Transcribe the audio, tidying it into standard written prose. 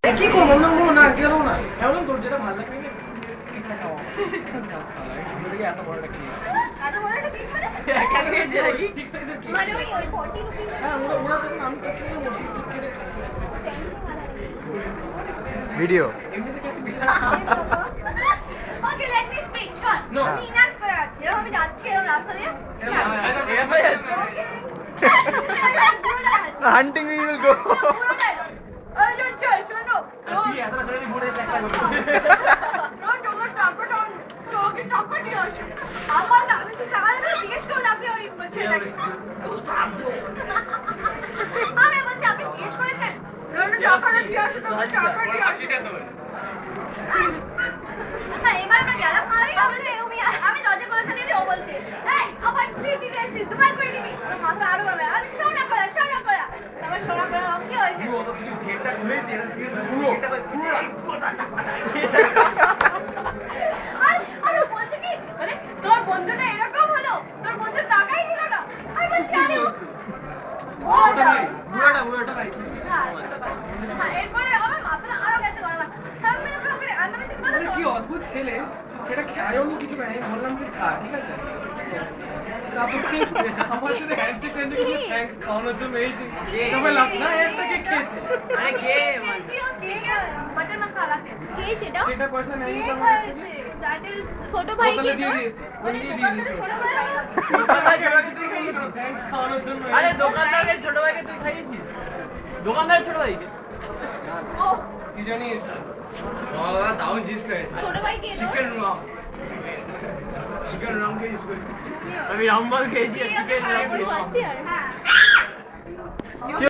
কি করবো না গেল না এমন তোর যেটা ভালো লাগবে এত বড় একটা video Okay, let me speak. Short. No. আমি ইনাক করে আছি। এরকম আমি যাচ্ছি এরকম রাস্তা দিয়ে। হান্টিং উই উইল গো পুরো ডায়লগ। ওই যে চল শোনো। তুই এত জলদি ঘুরে এসে একটা করবি রোজ তোমার টাকা দাও। তোকে টাকা দিয়ে আসো। আমার না আমি তো টাকা দেব জিজ্ঞেস করুন আপনি ওই ছেলেটাকে। আমি বলছি আপনি জিজ্ঞেস করেছেন? রোজ টাকা দিয়ে আসো তোমার টাকা দিয়ে আসো। হ্যাঁ এবার আমরা গেলাম আমি দরজা খোলার সাথে ও বলছে এই আবার ট্রিট দিতে এসেছিস তোমার করে নিবি মাথা আরো গরমে আমি সোনা করা আমার সোনা করা কি হয়েছে তুই অত কিছু গেটটা খুলে দিয়ে সিরিয়াস পুরো আর বলছে কি মানে তোর বন্ধুটা এরকম হলো তোর বন্ধু টাকাই দিল না আমি বলছি আরে বুড়াটা ভাই হ্যাঁ এরপরে আমার মাথাটা আরো গেছে গরমে আমি কি অদ্ভুত ছেলে সেটা খেয়েওনি কিছু করে আমি বললাম যে খা ঠিক আছে তারপরে আমার সাথে হ্যান্ডশেক করে থ্যাঙ্কস খাওয়ানোর জন্য এসে তবে লাভ না একটা কেক খেয়েছে আরে কে বাটার মশলা কে সেটা পয়সা নেয়নি তো আমার কাছ থেকে। দ্যাট ইজ ছোট ভাই কি বোতলে দিয়ে দিয়েছে উনি দিয়ে দিয়েছে ছোট ভাই দোকানদারকে তুই খাইয়েছিস থ্যাঙ্কস খাওয়ানোর জন্য আরে দোকানদারের ছোট ভাইকে তুই খাইয়েছিস দোকানদারের ছোট ভাইকে ও কি জানি দারুণ জিনিস খাইয়েছে ছোট ভাই কে চিকেন রাম খেয়েছি আমি রামবাল খেয়েছি আর চিকেন রাম ফার্স্ট ইয়ার হ্যাঁ